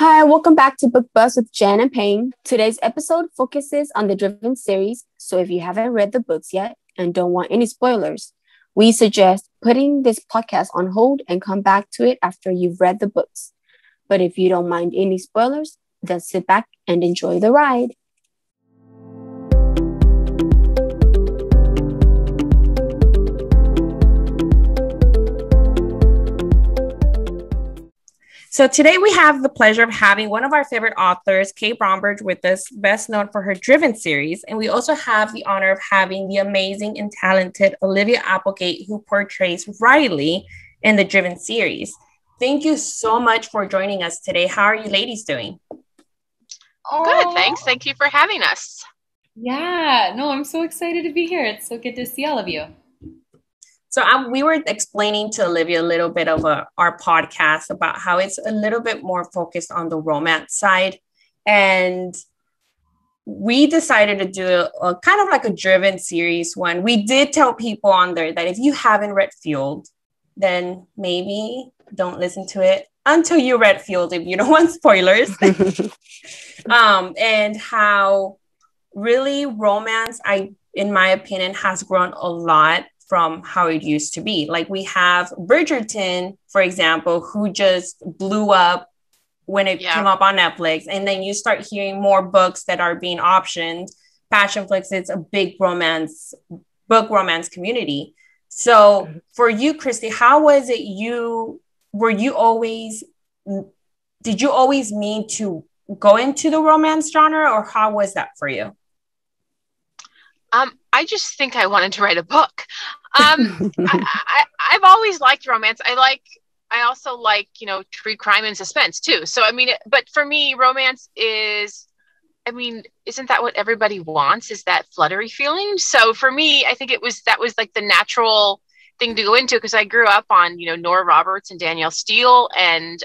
Hi, welcome back to Book Buzz with Jan and Payne. Today's episode focuses on the Driven series, so if you haven't read the books yet and don't want any spoilers, we suggest putting this podcast on hold and come back to it after you've read the books. But if you don't mind any spoilers, then sit back and enjoy the ride. So today we have the pleasure of having one of our favorite authors, Kate Bromberg, with us, best known for her Driven series. And we also have the honor of having the amazing and talented Olivia Applegate, who portrays Riley in the Driven series. Thank you so much for joining us today. How are you ladies doing? Good, thanks. Thank you for having us. Yeah, no, I'm so excited to be here. It's so good to see all of you. So we were explaining to Olivia a little bit of our podcast about how it's a little bit more focused on the romance side. And we decided to do a kind of like a Driven series one. We did tell people on there that if you haven't read Fueled, then maybe don't listen to it until you read Fueled if you don't want spoilers. And how really romance, in my opinion, has grown a lot from how it used to be. Like we have Bridgerton, for example, who just blew up when it came up on Netflix. And then you start hearing more books that are being optioned. Passionflix, it's a big book romance community. So for you, Christy, how was it did you always mean to go into the romance genre, or how was that for you? I just think I wanted to write a book. I've always liked romance. I also like, true crime and suspense too. So, but for me, romance is, isn't that what everybody wants? Is that fluttery feeling? So for me, I think that was like the natural thing to go into, because I grew up on, Nora Roberts and Danielle Steele. And,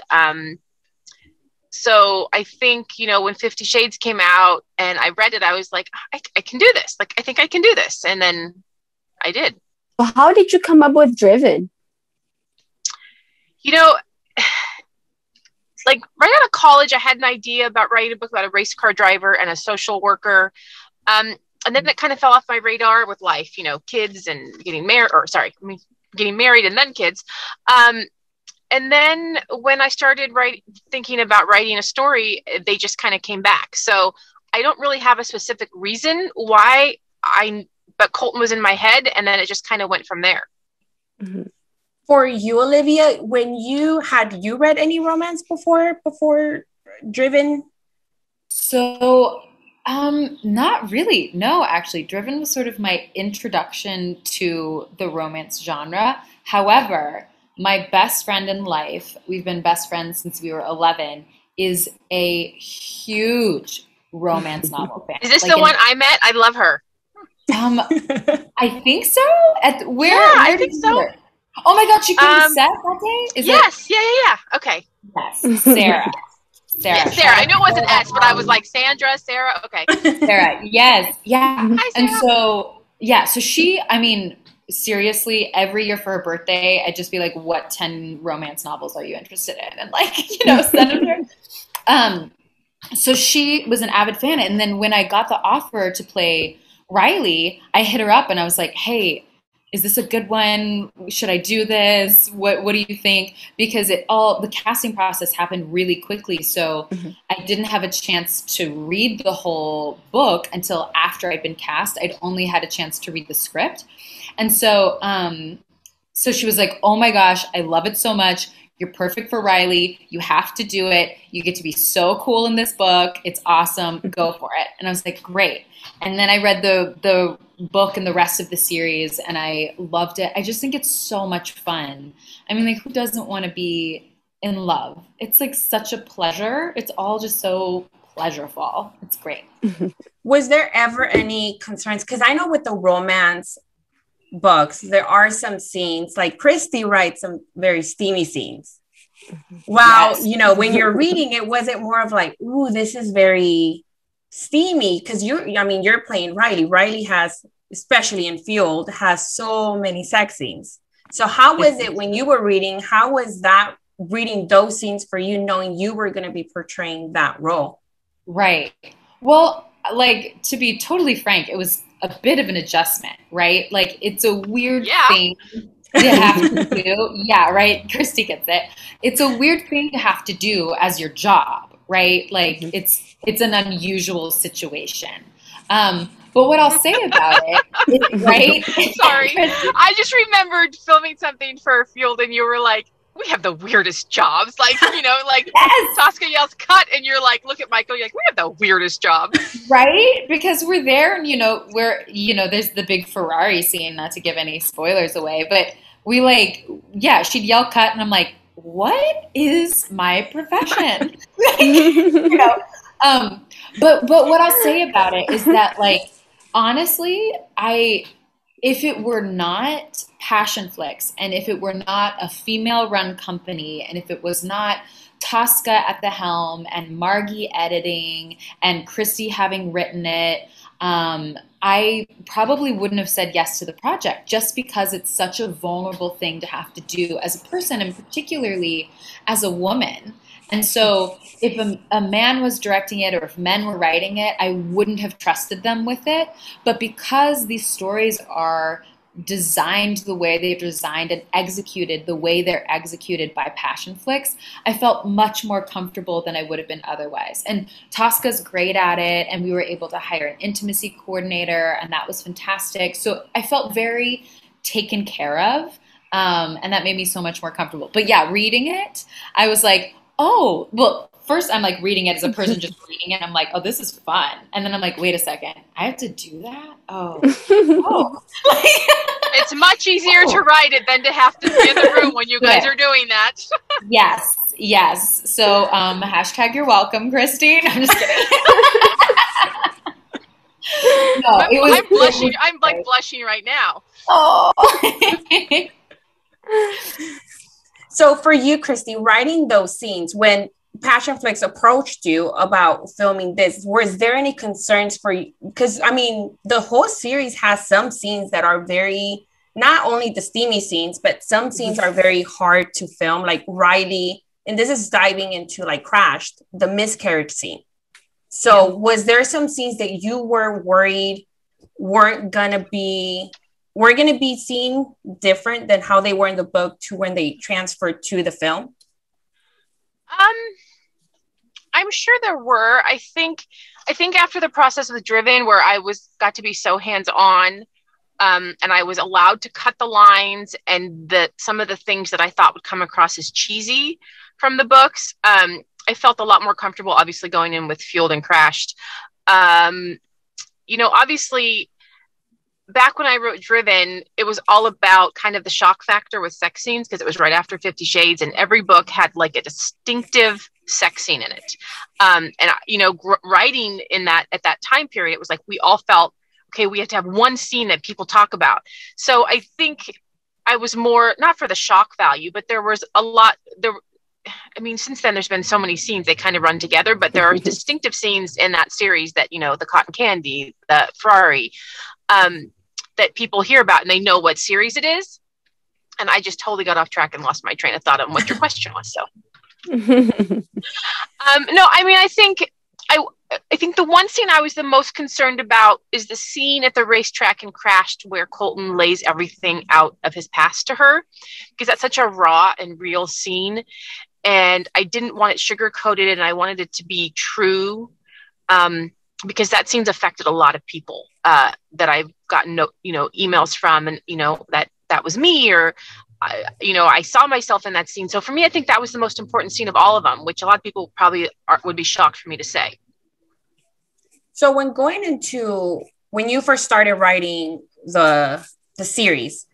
so I think, when 50 Shades came out and I read it, I was like, I can do this. Like, I think I can do this. And then I did. Well, how did you come up with Driven? Like right out of college, I had an idea about writing a book about a race car driver and a social worker. And then it kind of fell off my radar with life, kids and getting married, getting married and then kids. And then when I started thinking about writing a story, they just kind of came back. So I don't really have a specific reason why but Colton was in my head, and then it just kind of went from there. Mm-hmm. For you, Olivia, had you read any romance before Driven? So, not really. No, actually, Driven was sort of my introduction to the romance genre. However, my best friend in life, we've been best friends since we were 11, is a huge romance novel fan. Is this the one I met? I love her. I think so. I think so. Oh my God, she came to set that day? Yes. Yeah. Okay. Yes, Sarah. Yeah, Sarah. I knew it wasn't S, but I was like, Sandra, Sarah. Okay. Sarah. Yes. Yeah. Hi, Sarah. And so she, seriously, every year for her birthday, I'd just be like, what 10 romance novels are you interested in? And send them her. So she was an avid fan. And then when I got the offer to play Riley, I hit her up and I was like, hey, is this a good one? Should I do this? What do you think? Because the casting process happened really quickly. So I didn't have a chance to read the whole book until after I'd been cast. I'd only had a chance to read the script. And so, so she was like, oh my gosh, I love it so much. You're perfect for Riley. You have to do it. You get to be so cool in this book. It's awesome. Go for it. And I was like, great. And then I read the book and the rest of the series, and I loved it. I just think it's so much fun. Who doesn't want to be in love? It's like such a pleasure. It's all just so pleasurable. It's great. Was there ever any concerns? Because I know with the romance books, there are some scenes, like Christy writes some very steamy scenes. Wow. Yes. When you're reading it, was it more of like, ooh, this is very steamy? Because you're playing Riley. Riley has, especially in Fueled, has so many sex scenes. So how was it when you were reading? How was that reading those scenes for you, knowing you were going to be portraying that role? Right. Well, like, to be totally frank, it was a bit of an adjustment, right? Like, it's a weird thing to have to do. Yeah, right. Christy gets it. It's a weird thing to have to do as your job, right? Like, it's an unusual situation. But what I'll say about it, right? Sorry. I just remembered filming something for Field and you were like, we have the weirdest jobs. Like, you know, like Tosca yells cut and you're like, look at Michael, you're like, we have the weirdest job. Right? Because we're there and, there's the big Ferrari scene, not to give any spoilers away, but we she'd yell cut and I'm like, what is my profession? But what I'll say about it is that, like, honestly, if it were not Passion Flicks and if it were not a female-run company and if it was not Tosca at the helm and Margie editing and Christy having written it, I probably wouldn't have said yes to the project just because it's such a vulnerable thing to have to do as a person and particularly as a woman. And so if a man was directing it or if men were writing it, I wouldn't have trusted them with it. But because these stories are designed the way they're designed and executed the way they're executed by Passion Flicks, I felt much more comfortable than I would have been otherwise. And Tosca's great at it, and we were able to hire an intimacy coordinator, and that was fantastic. So I felt very taken care of, and that made me so much more comfortable. But yeah, reading it, I was like, oh, well, first I'm like reading it as a person just reading it. I'm like, oh, this is fun. And then I'm like, wait a second, I have to do that? Oh. It's much easier to write it than to have to be in the room when you guys are doing that. Yes. So hashtag you're welcome, Christine. I'm just kidding. No, I'm blushing. I'm like blushing right now. Oh. So for you, Christy, writing those scenes, when Passion Flicks approached you about filming this, was there any concerns for you? Because, I mean, the whole series has some scenes that are very, not only the steamy scenes, but some scenes are very hard to film, like Riley, and this is diving into like Crashed, the miscarriage scene. So was there some scenes that you were worried were going to be seen different than how they were in the book to when they transferred to the film? I'm sure there were. I think after the process with Driven, where I got to be so hands-on, and I was allowed to cut the lines and some of the things that I thought would come across as cheesy from the books, I felt a lot more comfortable, obviously, going in with Fueled and Crashed. Obviously, back when I wrote Driven, it was all about kind of the shock factor with sex scenes because it was right after 50 Shades and every book had like a distinctive sex scene in it. Writing in that at that time period, it was like we all felt, okay, we have to have one scene that people talk about. So I think I was more, not for the shock value, but there was a lot there. I mean, since then there's been so many scenes, they kind of run together, but there are distinctive scenes in that series that, the cotton candy, the Ferrari, that people hear about and they know what series it is. And I just totally got off track and lost my train of thought on what your question was. So, no, I mean, I think the one scene I was the most concerned about is the scene at the racetrack in Crashed where Colton lays everything out of his past to her, because that's such a raw and real scene. And I didn't want it sugar-coated and I wanted it to be true. Because that scene's affected a lot of people that I've gotten, emails from, and that was me, or I saw myself in that scene. So for me, I think that was the most important scene of all of them, which a lot of people probably would be shocked for me to say. So when you first started writing the series,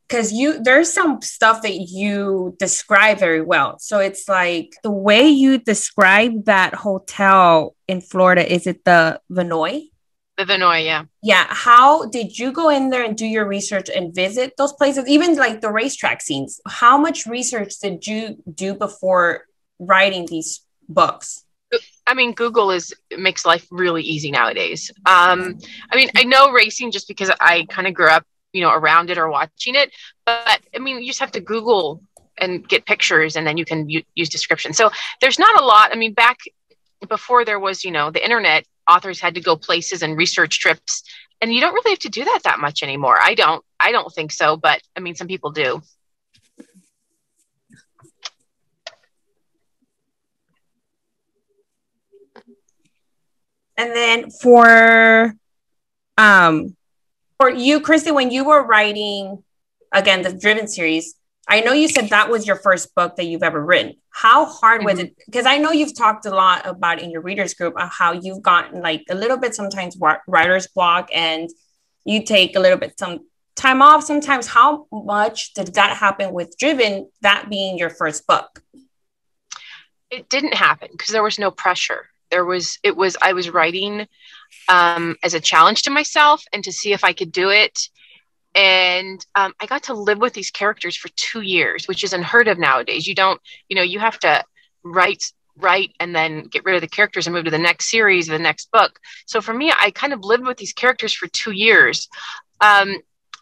because there's some stuff that you describe very well. So it's like the way you describe that hotel in Florida, is it the Vinoy? The Vinoy, yeah. Yeah. How did you go in there and do your research and visit those places? Even like the racetrack scenes. How much research did you do before writing these books? I mean, Google makes life really easy nowadays. I mean, I know racing just because I kind of grew up, around it or watching it. But I mean, you just have to Google and get pictures, and then you can use description. So there's not a lot. I mean, back before there was, the internet, authors had to go places and research trips, and you don't really have to do that much anymore. I don't think so, but I mean, some people do. And then for you, Christy, when you were writing, again, the Driven series, I know you said that was your first book that you've ever written. How hard was it? Because I know you've talked a lot about in your readers group how you've gotten like a little bit sometimes writer's block, and you take a little bit some time off sometimes. How much did that happen with Driven, that being your first book? It didn't happen because there was no pressure. I was writing as a challenge to myself and to see if I could do it. And I got to live with these characters for 2 years, which is unheard of nowadays. You have to write and then get rid of the characters and move to the next series or the next book. So for me, I kind of lived with these characters for 2 years.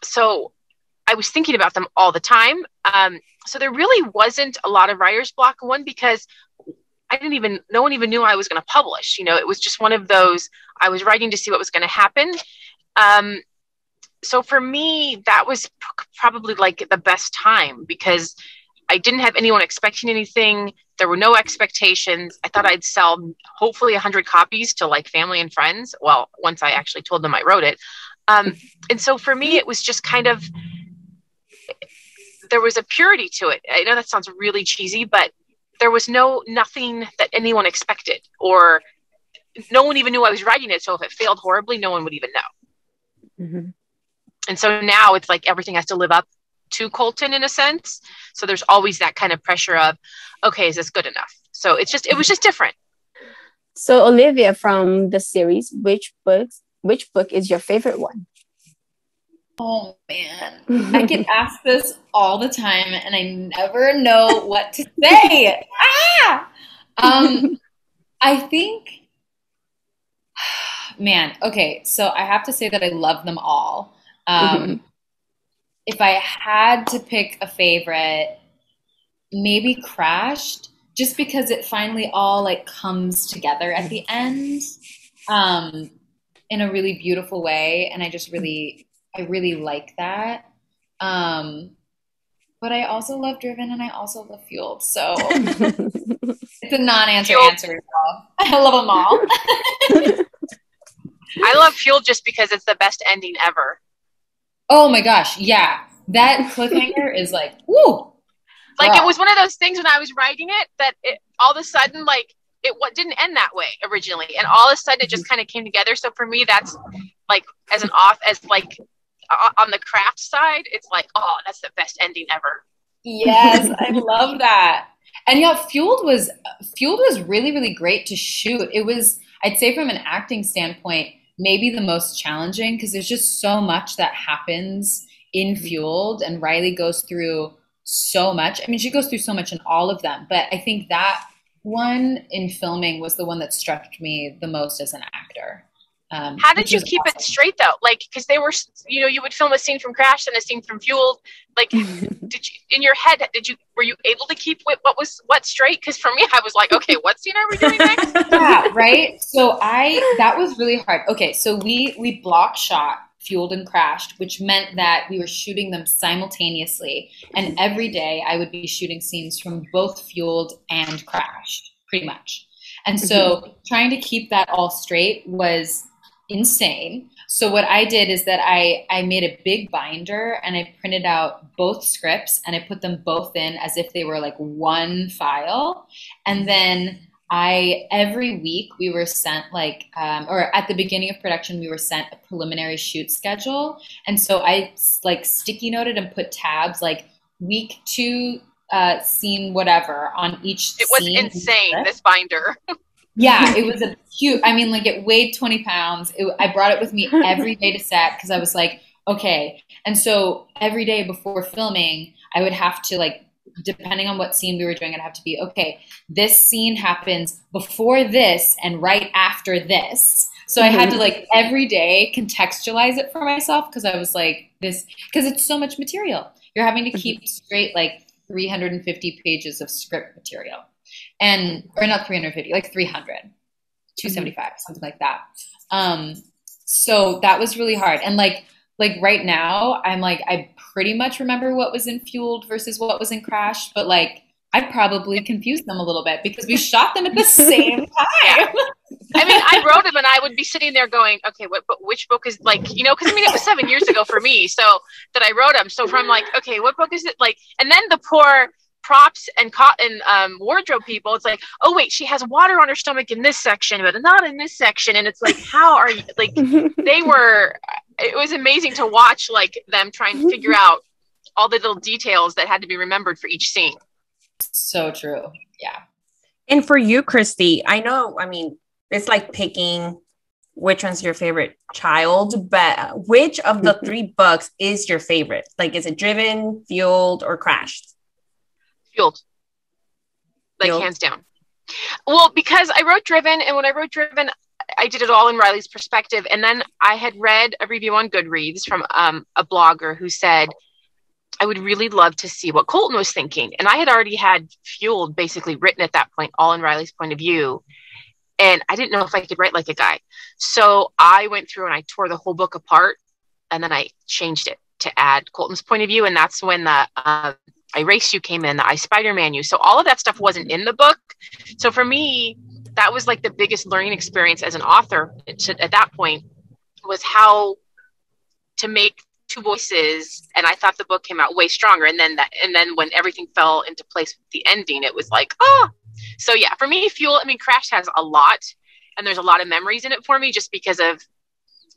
So I was thinking about them all the time. So there really wasn't a lot of writer's block. One, because no one even knew I was going to publish. It was just one of those, I was writing to see what was going to happen. So for me, that was probably like the best time because I didn't have anyone expecting anything. There were no expectations. I thought I'd sell hopefully 100 copies to like family and friends. Well, once I actually told them I wrote it. And so for me, it was just kind of, there was a purity to it. I know that sounds really cheesy, but there was nothing that anyone expected, or no one even knew I was writing it. So if it failed horribly, no one would even know. Mm-hmm. And so now it's like everything has to live up to Colton in a sense. So there's always that kind of pressure of, okay, is this good enough? So it was just different. So Olivia, from the series, which book is your favorite one? Oh man, I get asked this all the time and I never know what to say. I think, man, okay, so I have to say that I love them all. If I had to pick a favorite, maybe Crashed, just because it finally all like comes together at the end in a really beautiful way, and I really like that. But I also love Driven and I also love Fueled. So it's a non-answer answer. I love them all. I love Fueled just because it's the best ending ever. Oh my gosh. Yeah. That cliffhanger is like, woo. Like it was one of those things when I was writing it that all of a sudden, like it didn't end that way originally. And all of a sudden it just kind of came together. So for me, that's like on the craft side, it's like, oh, that's the best ending ever. Yes, I love that. And yeah, Fueled was really, really great to shoot. It was, I'd say from an acting standpoint, maybe the most challenging because there's just so much that happens in Fueled, and Riley goes through so much. I mean, she goes through so much in all of them, but I think that one in filming was the one that struck me the most as an actor. How did you keep it straight though? Like, because they were, you would film a scene from Crash and a scene from Fueled. Like, did you, in your head, were you able to keep what straight? Because for me, I was like, okay, what scene are we doing next? Yeah, right. So that was really hard. Okay, so we block shot Fueled and Crashed, which meant that we were shooting them simultaneously, and every day I would be shooting scenes from both Fueled and Crashed, pretty much. And so trying to keep that all straight was insane. So what I did is that I made a big binder and I printed out both scripts and I put them both in as if they were like one file. And then every week we were sent or at the beginning of production, we were sent a preliminary shoot schedule. And so I like sticky noted and put tabs like week 2, scene whatever on each scene. It was insane, this binder. Yeah, it was it weighed 20 pounds. I brought it with me every day to set because I was like, okay. And so every day before filming, I would have to like, depending on what scene we were doing, I'd have to be, okay, this scene happens before this and right after this. So I had to like every day contextualize it for myself because I was like because it's so much material. You're having to keep straight like 350 pages of script material. And, or not 350, like 300, 275, something like that. So that was really hard. And like right now, I'm like, I pretty much remember what was in Fueled versus what was in Crash, but like, I probably confused them a little bit because we shot them at the same time. I mean, I wrote them and I would be sitting there going, okay, which book is like, you know, because I mean, it was 7 years ago for me. So that I wrote them. So from like, okay, what book is it? Like, and then the poor props and cotton wardrobe people, it's like, oh, wait, she has water on her stomach in this section, but not in this section. And it's like, how are you? Like, it was amazing to watch like them trying to figure out all the little details that had to be remembered for each scene. So true. Yeah. And for you, Christy, I know, I mean, it's like picking which one's your favorite child, but which of the 3 books is your favorite? Like, is it Driven, Fueled, or Crashed? Fueled. Like, Fueled. Hands down. Well, because I wrote Driven, and when I wrote Driven, I did it all in Riley's perspective. And then I had read a review on Goodreads from a blogger who said, I would really love to see what Colton was thinking. And I had already had Fueled basically written at that point, all in Riley's point of view. And I didn't know if I could write like a guy. So I went through and I tore the whole book apart, and then I changed it to add Colton's point of view. And that's when the I Race You came in, the I Spider-Man You. So all of that stuff wasn't in the book. So for me, that was like the biggest learning experience as an author at that point, was how to make 2 voices. And I thought the book came out way stronger. And then when everything fell into place with the ending, it was like, oh. So yeah, for me, Crash has a lot, and there's a lot of memories in it for me just because of,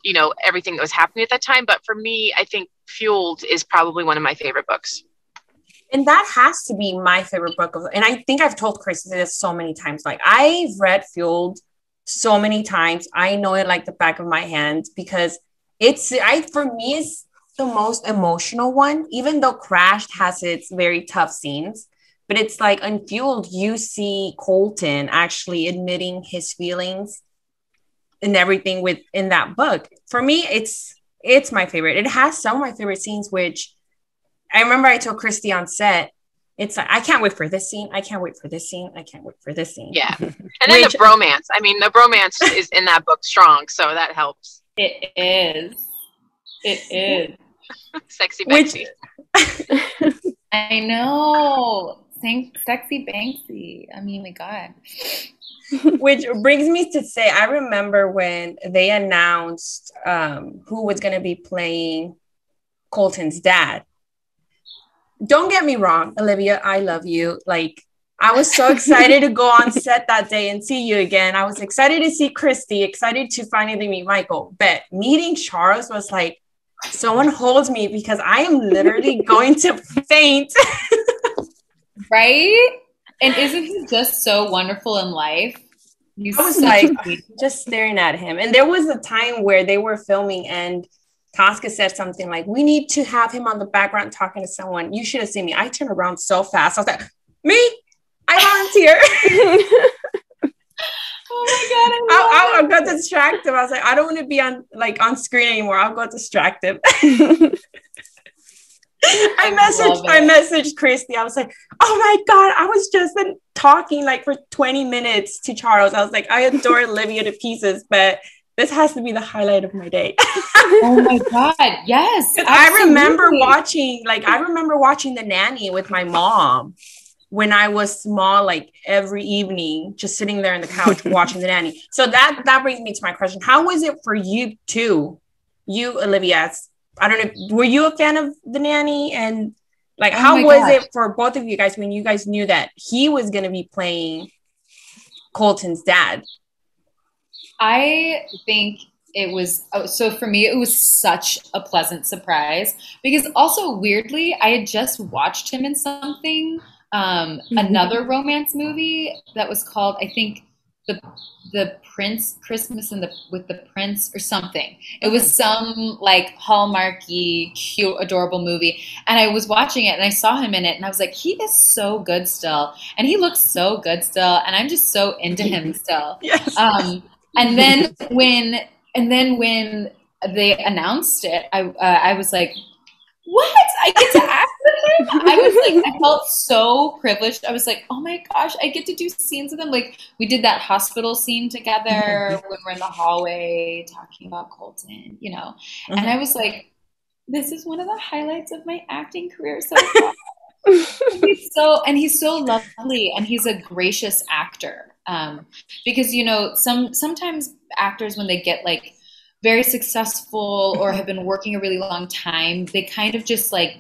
you know, everything that was happening at that time. But for me, I think Fueled is probably one of my favorite books. And that has to be my favorite book and I think I've told Chris this so many times. Like, I've read Fueled so many times. I know it like the back of my hand because for me, it's the most emotional one, even though Crashed has its very tough scenes. But it's like in Fueled, you see Colton actually admitting his feelings and everything within that book. For me, it's my favorite. It has some of my favorite scenes, which I remember I told Christy on set, it's like, I can't wait for this scene. I can't wait for this scene. I can't wait for this scene. Yeah. And then the bromance. I mean, the bromance is in that book strong, so that helps. It is. Sexy Banksy. I know. Sexy Banksy. I mean, my God. Which brings me to say, I remember when they announced who was going to be playing Colton's dad. Don't get me wrong, Olivia, I love you. Like, I was so excited to go on set that day and see you again. I was excited to see Christy, excited to finally meet Michael. But meeting Charles was like, someone holds me because I am literally going to faint. Right? And isn't he just so wonderful in life? I was like, just staring at him. And there was a time where they were filming and Tosca said something like, we need to have him on the background talking to someone. You should have seen me. I turned around so fast. I was like, me? I volunteer. Oh my God. I got distracted. I was like, I don't want to be on screen anymore. I'll go distract him. I messaged Christy. I was like, oh my God, I was just talking like for 20 minutes to Charles. I was like, I adore Olivia to pieces, but this has to be the highlight of my day. Oh my God. Yes. I remember watching The Nanny with my mom when I was small, like every evening, just sitting there on the couch watching The Nanny. So that brings me to my question. How was it for you too? You, Olivia, I don't know, were you a fan of The Nanny? And like, how was it for both of you guys when you guys knew that he was going to be playing Colton's dad? I think it was, so for me, it was such a pleasant surprise because also weirdly, I had just watched him in something, another romance movie that was called, I think, the Prince, Christmas with the Prince or something. It was some like Hallmarky, cute, adorable movie. And I was watching it and I saw him in it and I was like, he is so good still. And he looks so good still. And I'm just so into him still. Yes. And then when they announced it, I was like, what? I get to act with him? I was like, I felt so privileged. I was like, oh my gosh, I get to do scenes with him. Like, we did that hospital scene together when we're in the hallway talking about Colton, you know. And I was like, this is one of the highlights of my acting career so far. He's so lovely, and he's a gracious actor. Because, you know, sometimes actors, when they get like very successful or have been working a really long time, they kind of just like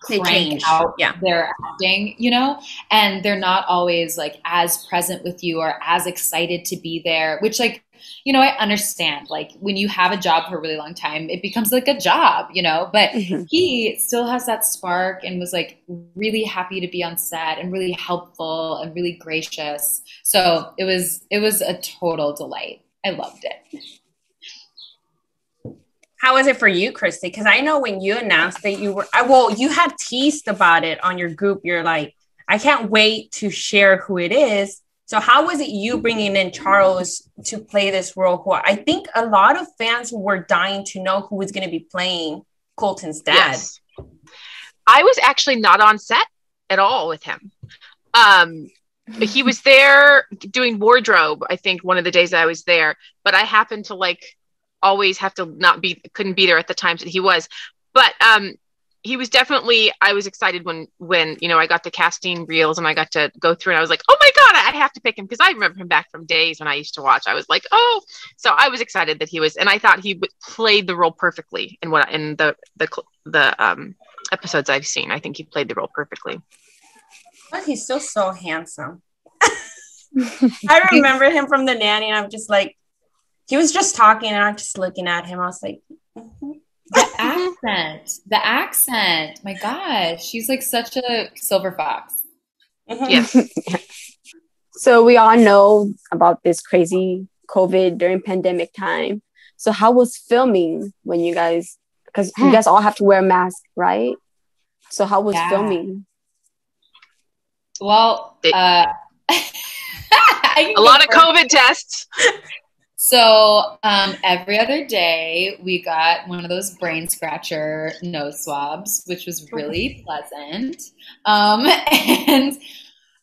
crank out their acting, you know, and they're not always like as present with you or as excited to be there, which, like, you know, I understand, like, when you have a job for a really long time, it becomes like a job, you know, but he still has that spark and was like really happy to be on set and really helpful and really gracious. So it was a total delight. I loved it. How was it for you, Christy? Because I know when you announced that you were, you had teased about it on your group. You're like, I can't wait to share who it is. So how was it you bringing in Charles to play this role? Who I think a lot of fans were dying to know who was going to be playing Colton's dad. Yes. I was actually not on set at all with him. He was there doing wardrobe, I think, one of the days I was there, but I happened to like always have to couldn't be there at the times that he was. But he was definitely, I was excited when, you know, I got the casting reels and I got to go through and I was like, oh my God, I have to pick him, because I remember him back from days when I used to watch. I was like, oh, so I was excited that he was, and I thought he played the role perfectly in the episodes I've seen. I think he played the role perfectly. But he's still so handsome. I remember him from The Nanny, and I'm just like, he was just talking and I'm just looking at him. I was like, the accent, my gosh, she's like such a silver fox. Yes. So we all know about this crazy COVID during pandemic time. So how was filming when you guys, because you guys all have to wear a mask, right? So how was filming? Well, a lot of COVID tests. So every other day we got one of those brain scratcher nose swabs, which was really pleasant. And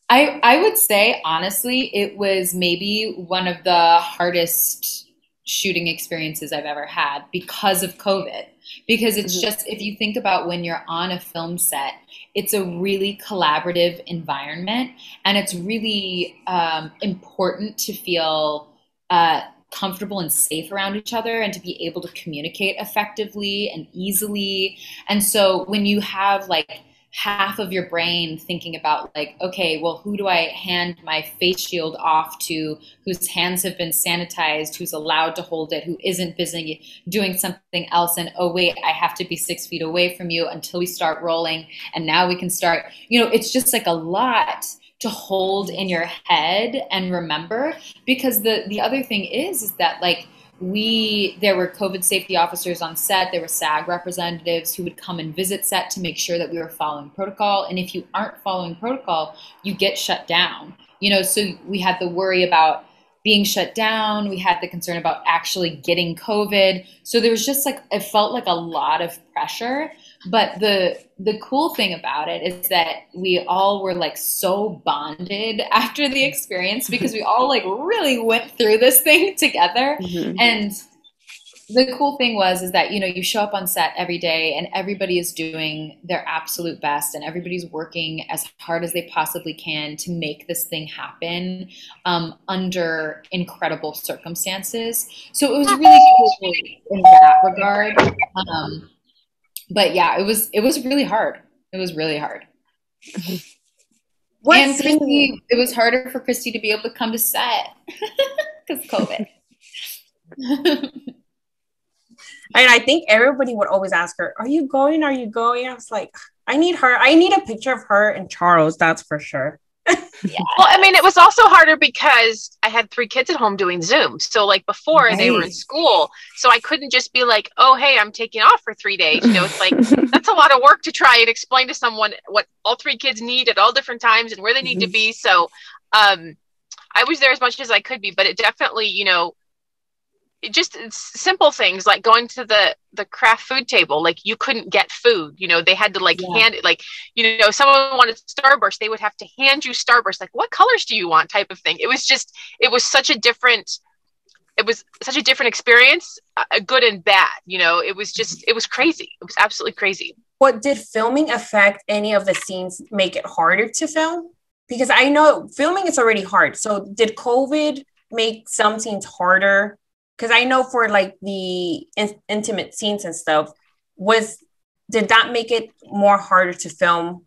I would say, honestly, it was maybe one of the hardest shooting experiences I've ever had because of COVID. Because it's just, if you think about when you're on a film set, it's a really collaborative environment, and it's really important to feel comfortable and safe around each other and to be able to communicate effectively and easily. And so when you have like half of your brain thinking about like, okay, well, who do I hand my face shield off to, whose hands have been sanitized, who's allowed to hold it, who isn't busy doing something else, and oh wait, I have to be 6 feet away from you until we start rolling, and now we can start, you know, it's just like a lot to hold in your head and remember. Because the other thing is that like there were COVID safety officers on set, there were SAG representatives who would come and visit set to make sure that we were following protocol. And if you aren't following protocol, you get shut down. You know, so we had the worry about being shut down. We had the concern about actually getting COVID. So there was just like, it felt like a lot of pressure. But the cool thing about it is that we all were like so bonded after the experience, because we all like really went through this thing together. And the cool thing is that, you know, you show up on set every day and everybody is doing their absolute best and everybody's working as hard as they possibly can to make this thing happen under incredible circumstances. So it was really cool in that regard. But yeah, it was really hard. It was really hard. And Christy, it was harder for Christy to be able to come to set because COVID. And I think everybody would always ask her, are you going? Are you going? I was like, I need her. I need a picture of her and Charles. That's for sure. Yeah. Well, I mean, it was also harder because I had 3 kids at home doing Zoom. So like before they were in school, so I couldn't just be like, oh, hey, I'm taking off for 3 days. You know, it's like, that's a lot of work to try and explain to someone what all 3 kids need at all different times and where they need to be. So I was there as much as I could be, but it definitely, you know, just simple things like going to the craft food table. Like you couldn't get food, you know, they had to like hand it, like, you know, if someone wanted Starburst, they would have to hand you Starburst, like what colors do you want type of thing. It was such a different experience, good and bad, you know. It was crazy. It was absolutely crazy. What did filming affect any of the scenes, make it harder to film? Because I know filming is already hard. So did COVID make some scenes harder? Because I know for like the intimate scenes and stuff, did that make it more harder to film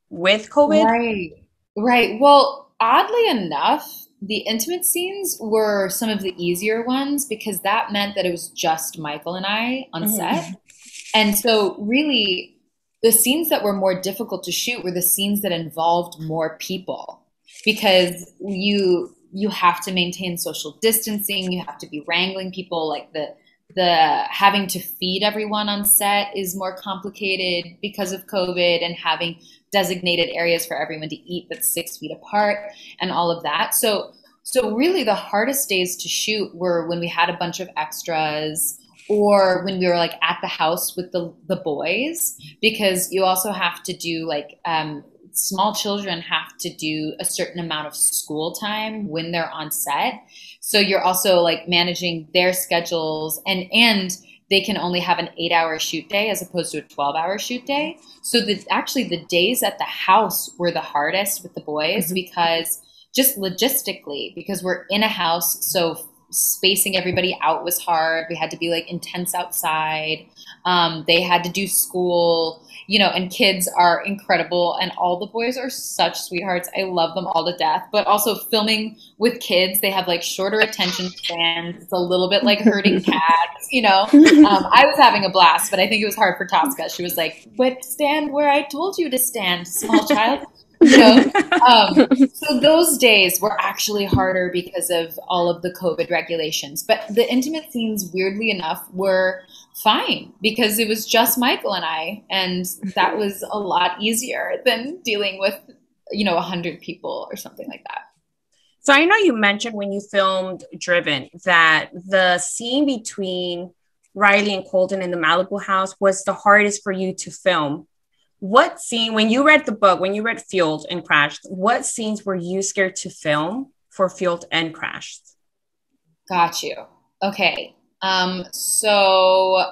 with COVID? Right. Well, oddly enough, the intimate scenes were some of the easier ones because that meant that it was just Michael and I on set. And so really the scenes that were more difficult to shoot were the scenes that involved more people, because you have to maintain social distancing. You have to be wrangling people. Like the having to feed everyone on set is more complicated because of COVID, and having designated areas for everyone to eat that's 6 feet apart and all of that. So really the hardest days to shoot were when we had a bunch of extras, or when we were like at the house with the boys, because you also have to do like small children have to do a certain amount of school time when they're on set. So you're also like managing their schedules, and they can only have an 8-hour shoot day as opposed to a 12-hour shoot day. So actually the days at the house were the hardest with the boys, because just logistically, because we're in a house, so spacing everybody out was hard. We had to be like intense outside. They had to do school, you know, and kids are incredible. And all the boys are such sweethearts. I love them all to death. But also filming with kids, they have like shorter attention spans. It's a little bit like herding cats, you know. I was having a blast, but I think it was hard for Tosca. She was like, but stand where I told you to stand, small child. You know, so those days were actually harder because of all of the COVID regulations. But the intimate scenes, weirdly enough, were fine because it was just Michael and I, and that was a lot easier than dealing with, you know, 100 people or something like that. So I know you mentioned when you filmed Driven that the scene between Riley and Colton in the Malibu house was the hardest for you to film. What scene, when you read the book, when you read Fueled and Crashed, what scenes were you scared to film for Fueled and Crashed? Got you. Okay. So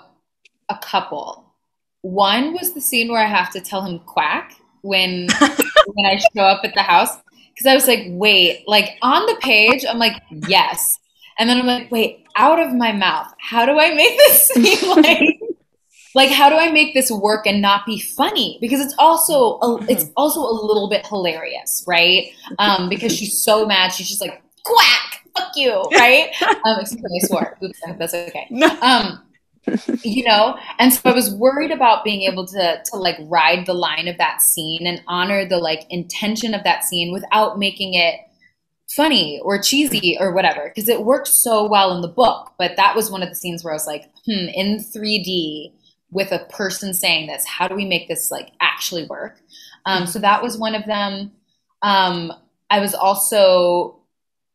a couple. One was the scene where I have to tell him quack when I show up at the house. Because I was like, wait, like on the page, I'm like, yes. And then I'm like, wait, out of my mouth, how do I make this seem like how do I make this work and not be funny? Because it's also a little bit hilarious, right? Because she's so mad, she's just like, quack, fuck you, right? Except when I swore. Oops, I hope that's okay. You know, and so I was worried about being able to like ride the line of that scene and honor the like intention of that scene without making it funny or cheesy or whatever, because it worked so well in the book. But that was one of the scenes where I was like, in 3D with a person saying this, how do we make this like actually work? So that was one of them. I was also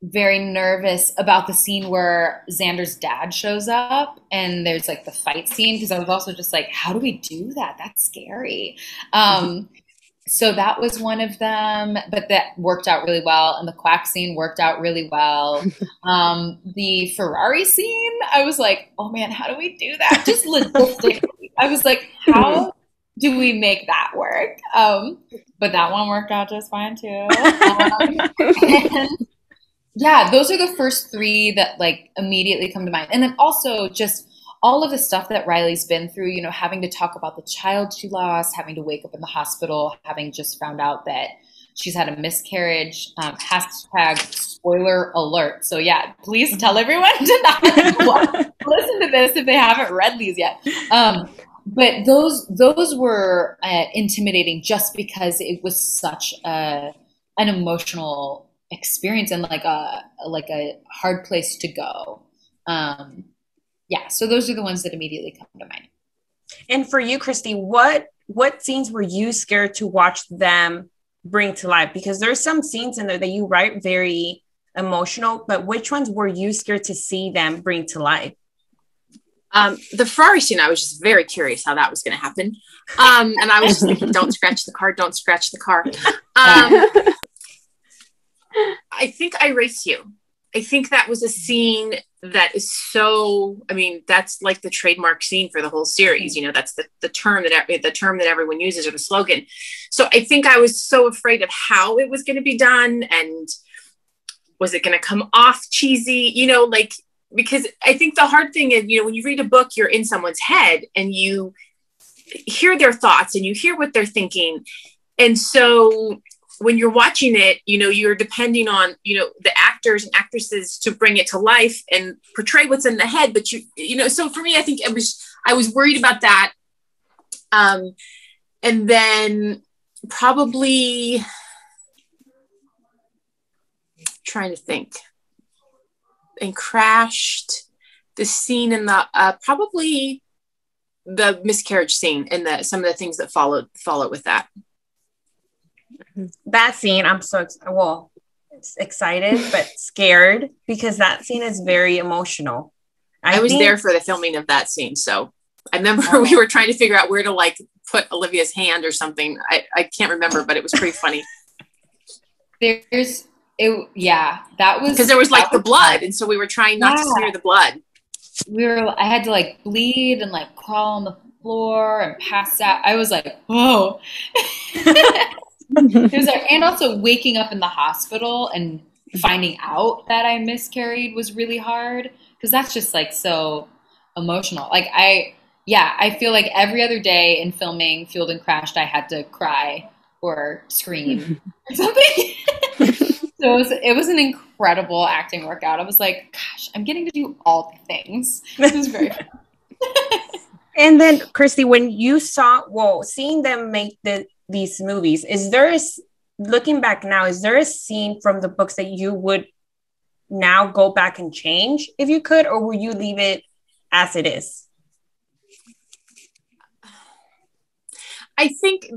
very nervous about the scene where Xander's dad shows up and there's like the fight scene, because I was also just like, how do we do that? That's scary. So that was one of them, but that worked out really well. And the quack scene worked out really well. The Ferrari scene, I was like, oh man, how do we do that? Just logistically. I was like, how do we make that work? But that one worked out just fine too. And yeah, those are the first three that like immediately come to mind. And then also just all of the stuff that Riley's been through, you know, having to talk about the child she lost, having to wake up in the hospital, having just found out that she's had a miscarriage, hashtag spoiler alert. So yeah, please tell everyone to not listen to this if they haven't read these yet. But those were intimidating just because it was such an emotional experience and like a hard place to go. Yeah, so those are the ones that immediately come to mind. And for you, Christy, what scenes were you scared to watch them bring to life? Because there's some scenes in there that you write very emotional, but which ones were you scared to see them bring to life? The Ferrari scene, I was just very curious how that was going to happen. And I was just thinking, don't scratch the car, don't scratch the car. I think I Race You. I think that was a scene that is so, I mean, that's like the trademark scene for the whole series. You know, that's the term that everyone uses, or the slogan. So I think I was so afraid of how it was going to be done, and was it going to come off cheesy, you know, like, because I think the hard thing is, you know, when you read a book, you're in someone's head and you hear their thoughts and you hear what they're thinking. And so when you're watching it, you know, you're depending on, you know, the actors and actresses to bring it to life and portray what's in the head. But you know, so for me, I think I was worried about that. And then probably trying to think, and Crashed, the scene in the, probably the miscarriage scene and some of the things that follow with that. That scene, I'm so excited but scared, because that scene is very emotional. I was there for the filming of that scene, so I remember we were trying to figure out where to like put Olivia's hand or something. I can't remember, but it was pretty funny. That was because there was like the blood, and so we were trying not to smear the blood. I had to like bleed and like crawl on the floor and pass out. I was like, whoa. It was like, and also waking up in the hospital and finding out that I miscarried was really hard, because that's just like so emotional. Like I feel like every other day in filming Fueled and Crashed, I had to cry or scream or something. So it was an incredible acting workout. I was like, gosh, I'm getting to do all the things. This was very fun. And then, Christy, when you seeing them make these movies, looking back now, is there a scene from the books that you would now go back and change if you could, or will you leave it as it is? I think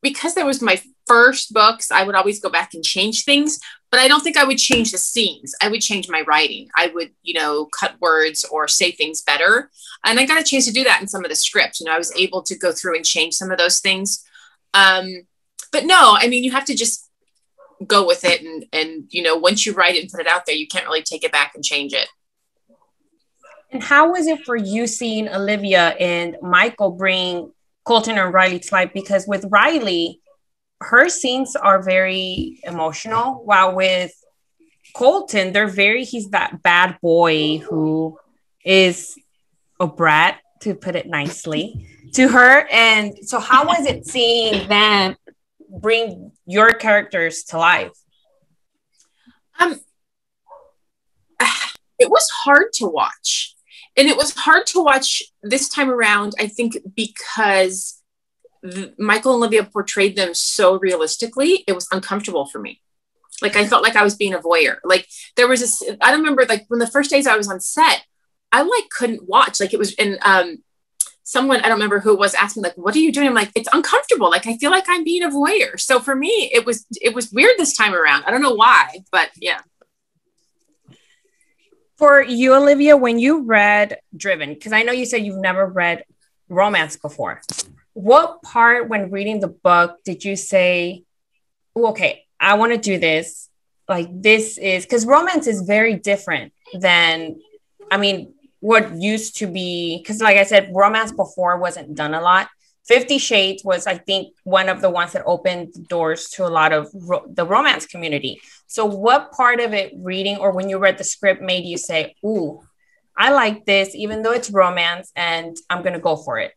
because there was my first books, I would always go back and change things, but I don't think I would change the scenes. I would change my writing. I would, you know, cut words or say things better. And I got a chance to do that in some of the scripts. You know, I was able to go through and change some of those things. But no, I mean, you have to just go with it. And, you know, once you write it and put it out there, you can't really take it back and change it. And how was it for you seeing Olivia and Michael bring Colton and Riley to life? Because with Riley, her scenes are very emotional, while with Colton, he's that bad boy who is a brat, to put it nicely, to her. And so how was it seeing them bring your characters to life? It was hard to watch. And it was hard to watch this time around, I think, because Michael and Olivia portrayed them so realistically. It was uncomfortable for me. Like, I felt like I was being a voyeur. Like, there was I remember, like, when the first days I was on set, I like couldn't watch. Like, it was, and someone, I don't remember who it was, asked me, like, what are you doing? I'm like, it's uncomfortable. Like, I feel like I'm being a voyeur. So for me, it was weird this time around. I don't know why, but yeah. For you, Olivia, when you read Driven, because I know you said you've never read romance before, what part when reading the book did you say, oh, okay, I want to do this? Like, this is, because romance is very different than, I mean, what used to be, because like I said, romance before wasn't done a lot. 50 Shades was, I think, one of the ones that opened doors to a lot of the romance community. So what part of it reading, or when you read the script, made you say, ooh, I like this, even though it's romance, and I'm going to go for it?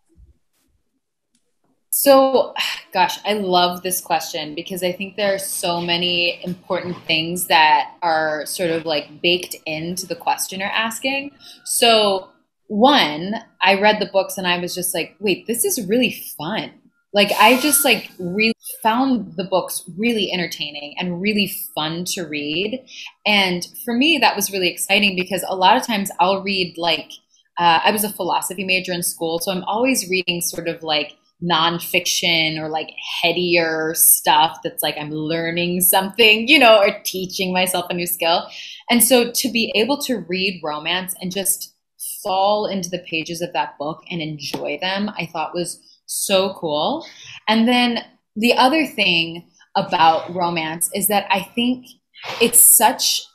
So, gosh, I love this question, because I think there are so many important things that are sort of like baked into the question you're asking. So one, I read the books and I was just like, wait, this is really fun. Like, I just like really found the books really entertaining and really fun to read. And for me, that was really exciting, because a lot of times I'll read like, I was a philosophy major in school, so I'm always reading sort of like nonfiction or like headier stuff that's like I'm learning something, you know, or teaching myself a new skill. And so to be able to read romance and just fall into the pages of that book and enjoy them, I thought was so cool. And then the other thing about romance is that I think it's such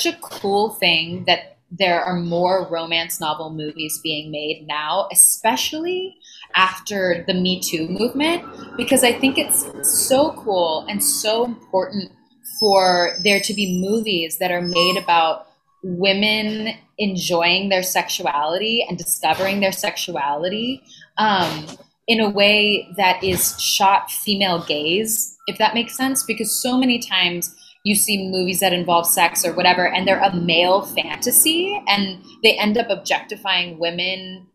a cool thing that there are more romance novel movies being made now, especially after the Me Too movement, because I think it's so cool and so important for there to be movies that are made about women enjoying their sexuality and discovering their sexuality in a way that is shot female gaze, if that makes sense, because so many times you see movies that involve sex or whatever, and they're a male fantasy, and they end up objectifying women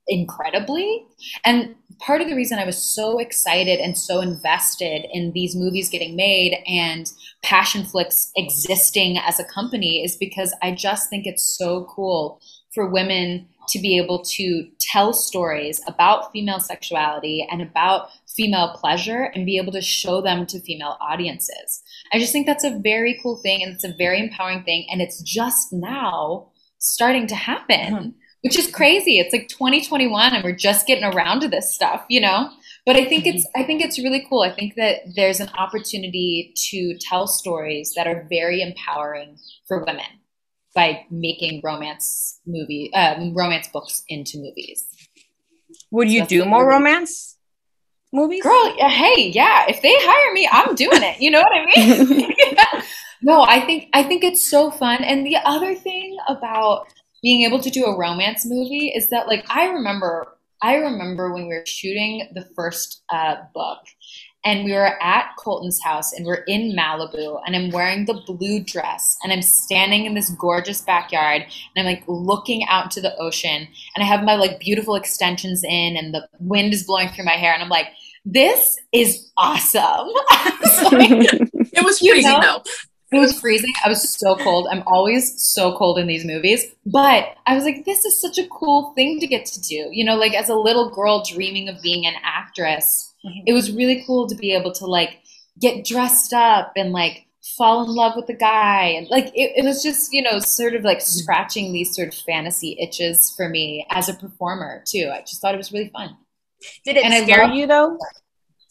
incredibly. And part of the reason I was so excited and so invested in these movies getting made and Passionflix existing as a company is because I just think it's so cool for women to be able to tell stories about female sexuality and about female pleasure and be able to show them to female audiences. I just think that's a very cool thing, and it's a very empowering thing, and it's just now starting to happen, which is crazy. It's like 2021 and we're just getting around to this stuff, you know? But I think it's really cool. I think that there's an opportunity to tell stories that are very empowering for women by making romance books into movies. Would you do more romance movies? Girl, hey, yeah. If they hire me, I'm doing it. You know what I mean? No, I think it's so fun. And the other thing about being able to do a romance movie is that, like, I remember when we were shooting the first book, and we were at Colton's house, and we're in Malibu, and I'm wearing the blue dress, and I'm standing in this gorgeous backyard, and I'm like looking out to the ocean, and I have my like beautiful extensions in, and the wind is blowing through my hair, and I'm like, this is awesome. It was freezing though. It was freezing. I was so cold. I'm always so cold in these movies. But I was like, this is such a cool thing to get to do. You know, like as a little girl dreaming of being an actress, it was really cool to be able to like get dressed up and like fall in love with the guy. And like, it was just, you know, sort of like scratching these sort of fantasy itches for me as a performer too. I just thought it was really fun. Did it scare you though?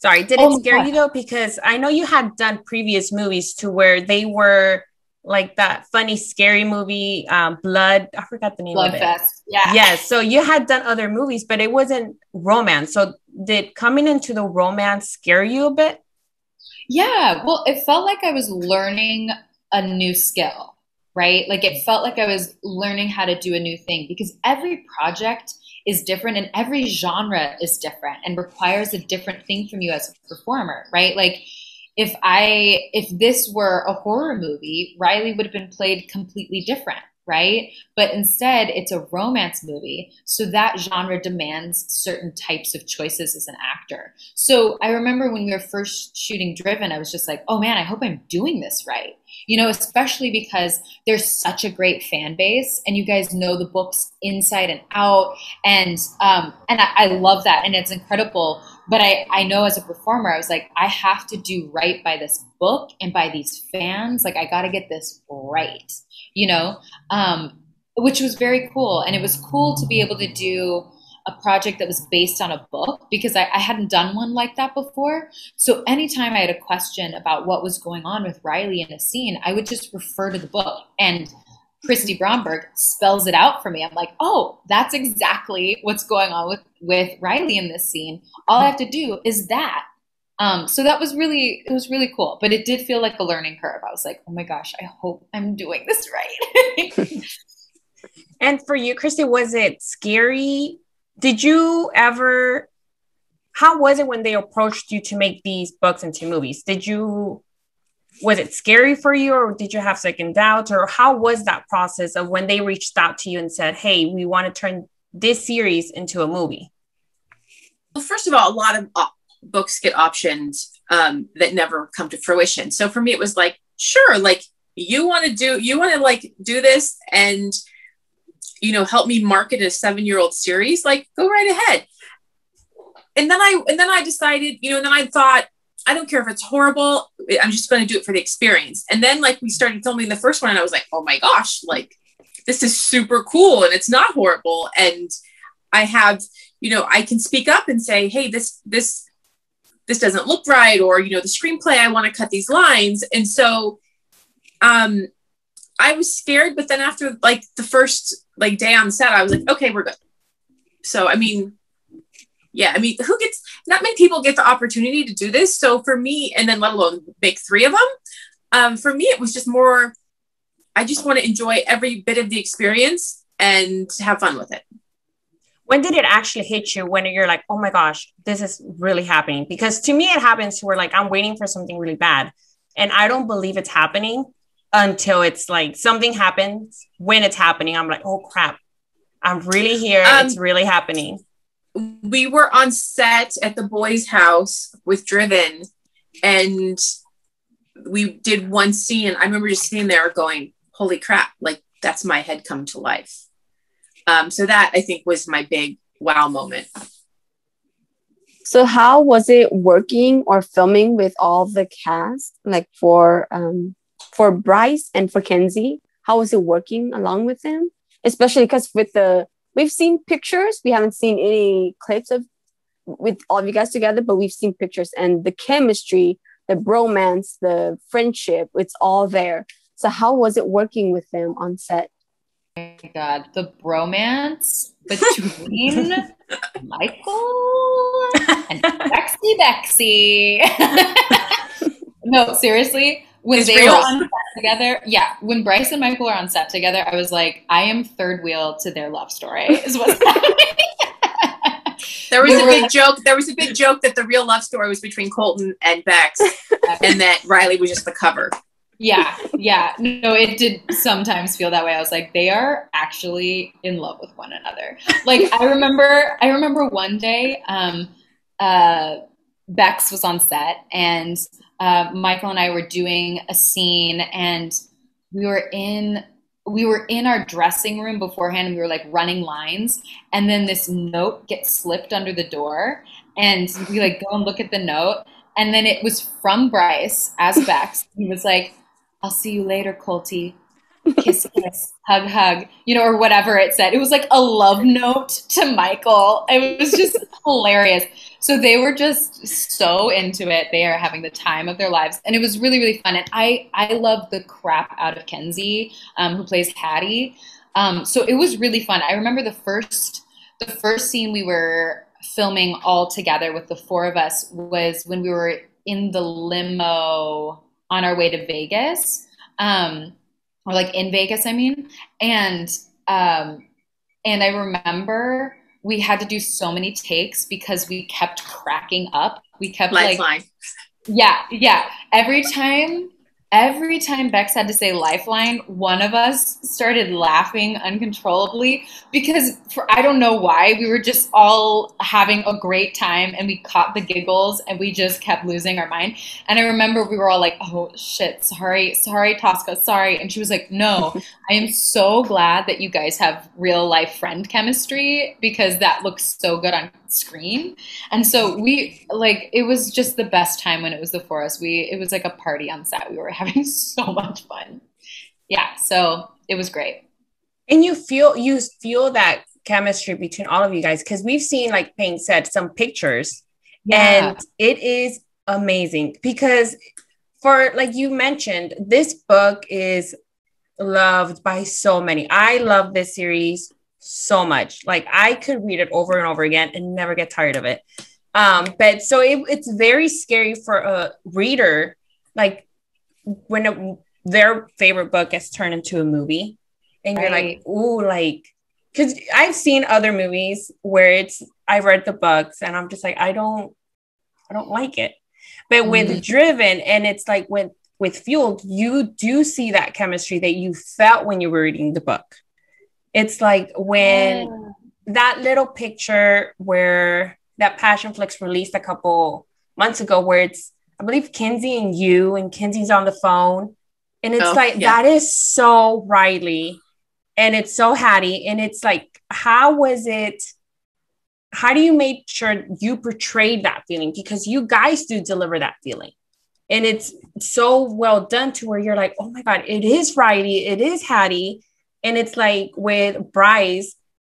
Sorry, did it scare you though? Because I know you had done previous movies to where they were like that funny, scary movie, Blood. I forgot the name of it. Bloodfest. Yeah. Yeah. So you had done other movies, but it wasn't romance. So did coming into the romance scare you a bit? Yeah. Well, it felt like I was learning a new skill, right? Like it felt like I was learning how to do a new thing because every project is different and every genre is different and requires a different thing from you as a performer, right? Like if this were a horror movie, Riley would have been played completely different, right? But instead it's a romance movie. So that genre demands certain types of choices as an actor. So I remember when we were first shooting Driven, I was just like, oh man, I hope I'm doing this right. You know, especially because there's such a great fan base and you guys know the books inside and out. And I love that. And it's incredible. But I know as a performer, I was like, I have to do right by this book and by these fans. Like, I got to get this right, you know, which was very cool. And it was cool to be able to do a project that was based on a book because I hadn't done one like that before. So anytime I had a question about what was going on with Riley in a scene, I would just refer to the book and Christy Bromberg spells it out for me. I'm like, oh, that's exactly what's going on with Riley in this scene. All I have to do is that. So it was really cool, but it did feel like a learning curve. I was like, oh my gosh, I hope I'm doing this right. And for you, Christy, was it scary? Did you ever, how was it when they approached you to make these books into movies? Was it scary for you or did you have second doubts, or how was that process of when they reached out to you and said, hey, we want to turn this series into a movie? Well, first of all, a lot of books get optioned that never come to fruition. So for me, it was like, sure, like you want to like do this and, you know, help me market a 7-year-old series, like go right ahead. I decided, and then I thought, I don't care if it's horrible. I'm just going to do it for the experience. And then like we started filming the first one and I was like, oh my gosh, like this is super cool. And it's not horrible. And I have, I can speak up and say, hey, this doesn't look right. Or, the screenplay, I want to cut these lines. And so, I was scared, but then after like the first like day on set, I was like, okay, we're good. So, not many people get the opportunity to do this. So for me, and then let alone make 3 of them, for me, it was just more, I just want to enjoy every bit of the experience and have fun with it. When did it actually hit you when you're like, oh my gosh, this is really happening? Because to me, it happens where like, I'm waiting for something really bad and I don't believe it's happening until it's like something happens. When it's happening, I'm like, oh crap, I'm really here. It's really happening. We were on set at the boys' house with Driven and we did one scene. I remember just sitting there going, holy crap, like that's my head come to life. So that I think was my big wow moment. So how was it working or filming with all the cast, like for Bryce and for Kenzie? How was it working along with them? Especially because we've seen pictures. We haven't seen any clips with all of you guys together, but we've seen pictures and the chemistry, the bromance, the friendship, it's all there. So how was it working with them on set? Oh my God, the bromance between Michael and Bexy. No, seriously, when they were on set together, when Bryce and Michael are on set together, I was like, I am third wheel to their love story, is what's happening. There was a big joke that the real love story was between Colton and Bex, and that Riley was just the cover. Yeah. No, it did sometimes feel that way. I was like, they are actually in love with one another. Like, I remember one day, Bex was on set and Michael and I were doing a scene and we were in our dressing room beforehand and we were like running lines and then this note gets slipped under the door and we like go and look at the note and then it was from Bryce as Bex. He was like, I'll see you later, Colty. Kiss, kiss, hug, hug, or whatever it said. It was like a love note to Michael. It was just hilarious. So they were just so into it. They are having the time of their lives. And it was really, really fun. And I love the crap out of Kenzie, who plays Hattie. So it was really fun. I remember the first scene we were filming all together with the 4 of us was when we were in the limo on our way to Vegas, or like in Vegas, I mean. And I remember we had to do so many takes because we kept cracking up. We kept Lifeline. Yeah. Every time Bex had to say lifeline, one of us started laughing uncontrollably because I don't know why, we were just all having a great time and we caught the giggles and we just kept losing our mind. And I remember we were all like, oh shit, sorry, Tosca, sorry. And she was like, no, I am so glad that you guys have real life friend chemistry because that looks so good on screen. And so it was just the best time when it was the 4 of us. It was like a party on set. We were having so much fun. Yeah, so it was great. And you feel that chemistry between all of you guys because we've seen, like Payne said, some pictures, and it is amazing because, for like you mentioned, this book is loved by so many. I love this series so much. Like I could read it over and over again and never get tired of it. But so it's very scary for a reader, like when their favorite book gets turned into a movie and you're like, ooh, like, because I've seen other movies where I read the books and I'm just like, I don't like it. But with Driven, and it's like with Fueled, you do see that chemistry that you felt when you were reading the book. It's like when that little picture where that Passionflix released a couple months ago, where it's, I believe, Kenzie and you, and Kenzie's on the phone. And it's that is so Riley and it's so Hattie. And it's like, how was it how do you make sure you portray that feeling? Because you guys do deliver that feeling. And it's so well done to where you're like, oh my God, it is Riley, it is Hattie. And it's like with Bryce,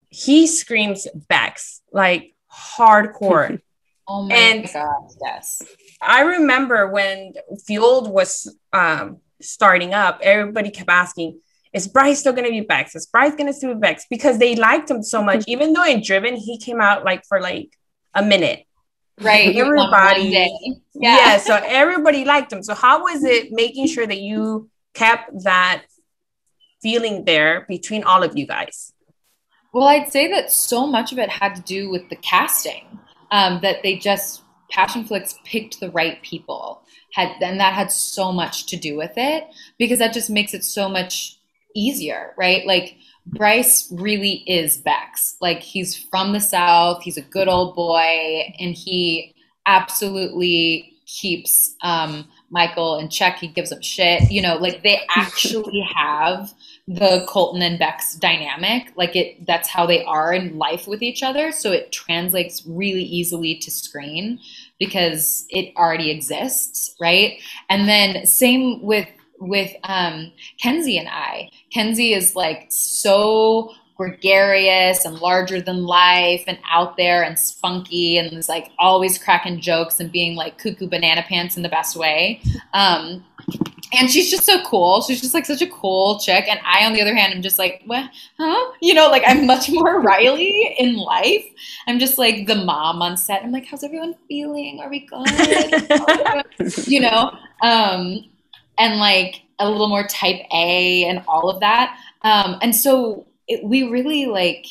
he screams Bex, like hardcore. Oh my God, yes. I remember when Fueled was starting up, everybody kept asking, is Bryce still going to be Bex? Is Bryce going to still be Bex? Because they liked him so much. Even though in Driven, he came out like for like a minute. Right. Everybody. Yeah. So everybody liked him. So how was it making sure that you kept that feeling there between all of you guys? Well, I'd say that so much of it had to do with the casting, that they just, Passionflix picked the right people. And that had so much to do with it, because that just makes it so much easier, right? Like Bryce really is Bex. Like he's from the South, he's a good old boy, and he absolutely keeps Michael in check. He gives him shit, you know, like they actually have the Colton and Bex dynamic. Like that's how they are in life with each other. So it translates really easily to screen because it already exists, right? And then same with Kenzie and I. Kenzie is like so gregarious and larger than life and out there and spunky and is like always cracking jokes and being like cuckoo banana pants in the best way. And she's just so cool. She's just like such a cool chick. And I, on the other hand, am just like, what? Huh? You know, like I'm much more Riley in life. I'm just like the mom on set. I'm like, how's everyone feeling? Are we good? You know? And like a little more type A and all of that. And so we really like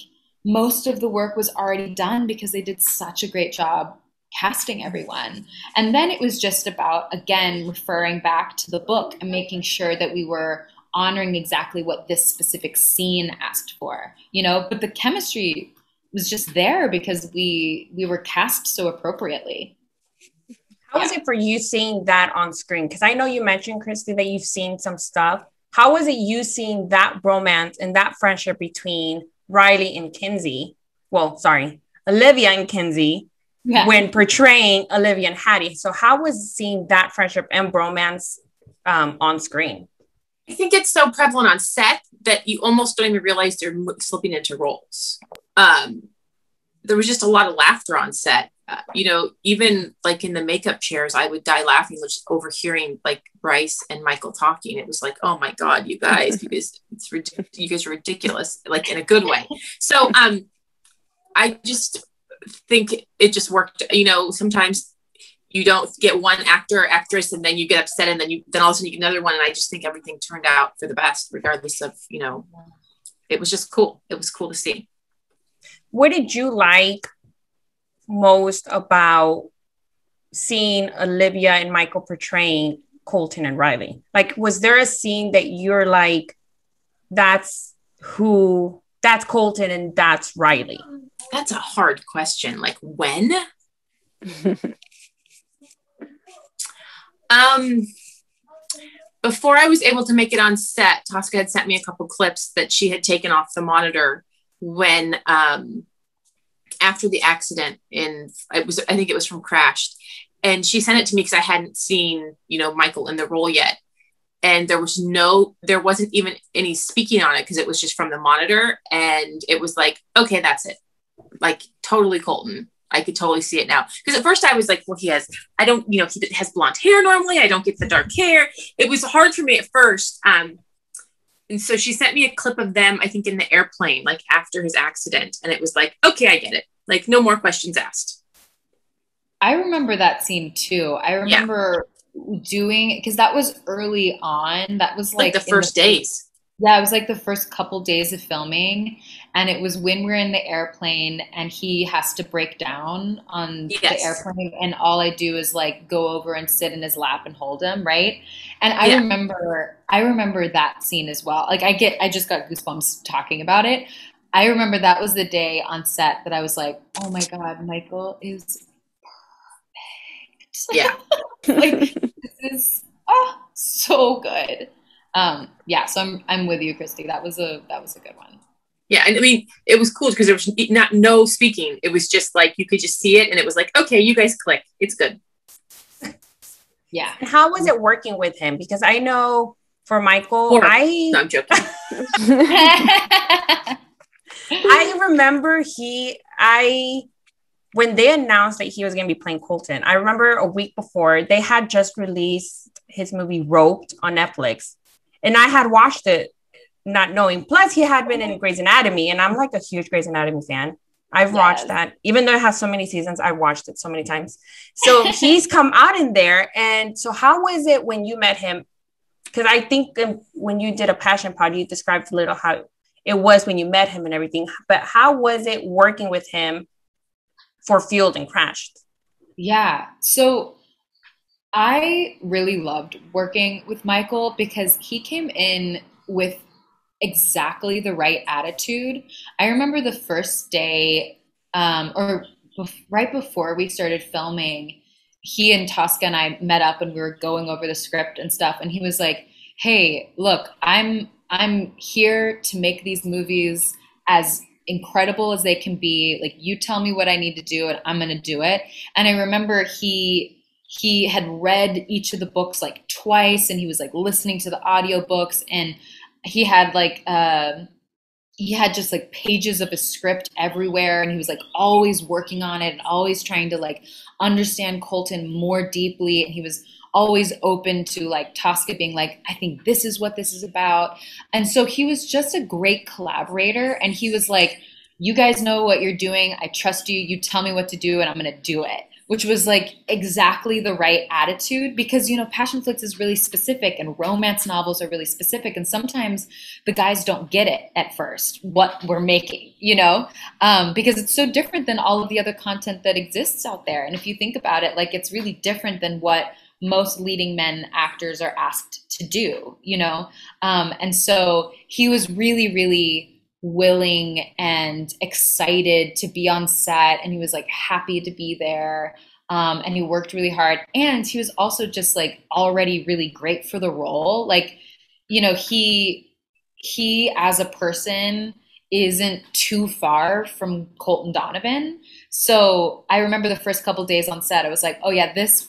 most of the work was already done because they did such a great job casting everyone. And then it was just about, again, referring back to the book and making sure that we were honoring exactly what this specific scene asked for, you know, but the chemistry was just there because we were cast so appropriately. How was it for you seeing that on screen? Because I know you mentioned, Christy, that you've seen some stuff. How was it you seeing that romance and that friendship between Riley and Kinsey? Well, sorry, Olivia and Kinsey when portraying Olivia and Hattie. So how was seeing that friendship and bromance on screen? I think it's so prevalent on set that you almost don't even realize they're slipping into roles. There was just a lot of laughter on set. You know, even like in the makeup chairs, I would die laughing just overhearing like Bryce and Michael talking. It was like, oh my God, you guys are ridiculous, like in a good way. So I just think it just worked. You know, sometimes you don't get one actor or actress and then you get upset and then all of a sudden you get another one. And I just think everything turned out for the best, regardless of, you know, it was just cool. It was cool to see. What did you like most about seeing Olivia and Michael portraying Colton and Riley? Like, was there a scene that you're like, that's Colton and that's Riley? That's a hard question. Like when? Before I was able to make it on set, Tosca had sent me a couple clips that she had taken off the monitor when after the accident I think it was from Crashed, and she sent it to me because I hadn't seen, you know, Michael in the role yet, and there wasn't even any speaking on it because it was just from the monitor, and it was like, okay, that's it, like totally Colton. I could totally see it now, because at first I was like, well, he has blonde hair normally, I don't get the dark hair. It was hard for me at first. And so she sent me a clip of them, I think in the airplane, like after his accident. And it was like, okay, I get it. Like no more questions asked. I remember that scene too. I remember doing, because that was early on. That was like the first days. Yeah, it was like the first couple days of filming. And it was when we're in the airplane and he has to break down on the airplane. And all I do is like go over and sit in his lap and hold him, right? And I remember that scene as well. Like I just got goosebumps talking about it. I remember that was the day on set that I was like, oh my God, Michael is perfect. Yeah. Like this is so good. So I'm with you, Christy. That was a good one. Yeah, and I mean, it was cool because there was no speaking. It was just like, you could just see it, and it was like, okay, you guys click. It's good. Yeah. And how was it working with him? Because I know for Michael, No, I'm joking. I remember when they announced that he was going to be playing Colton, I remember a week before they had just released his movie Roped on Netflix, and I had watched it not knowing. Plus, he had been in Grey's Anatomy, and I'm like a huge Grey's Anatomy fan. I've watched that, even though it has so many seasons. I watched it so many times. So he's come out in there, and so how was it when you met him? Because I think when you did a passion pod, you described a little how it was when you met him and everything. But how was it working with him for Fueled and Crashed? Yeah. So I really loved working with Michael because he came in with exactly the right attitude. I remember the first day, right before we started filming, he and Tosca and I met up and we were going over the script and stuff. And he was like, hey, look, I'm here to make these movies as incredible as they can be. Like, you tell me what I need to do and I'm going to do it. And I remember he had read each of the books like twice, and he was like listening to the audiobooks, and he had just like pages of his script everywhere, and he was like always working on it and always trying to like understand Colton more deeply. And he was always open to like Tosca being like, I think this is what this is about. And so he was just a great collaborator, and he was like, you guys know what you're doing. I trust you. You tell me what to do and I'm going to do it. Which was like exactly the right attitude, because, you know, passion flicks is really specific and romance novels are really specific. And sometimes the guys don't get it at first, what we're making, you know, because it's so different than all of the other content that exists out there. And if you think about it, like, it's really different than what most leading men actors are asked to do, you know? And so he was really, really willing and excited to be on set, and he was like happy to be there, and he worked really hard, and he was also just like already really great for the role. Like, you know, he as a person isn't too far from Colton Donovan. So I remember the first couple days on set, I was like, oh yeah, this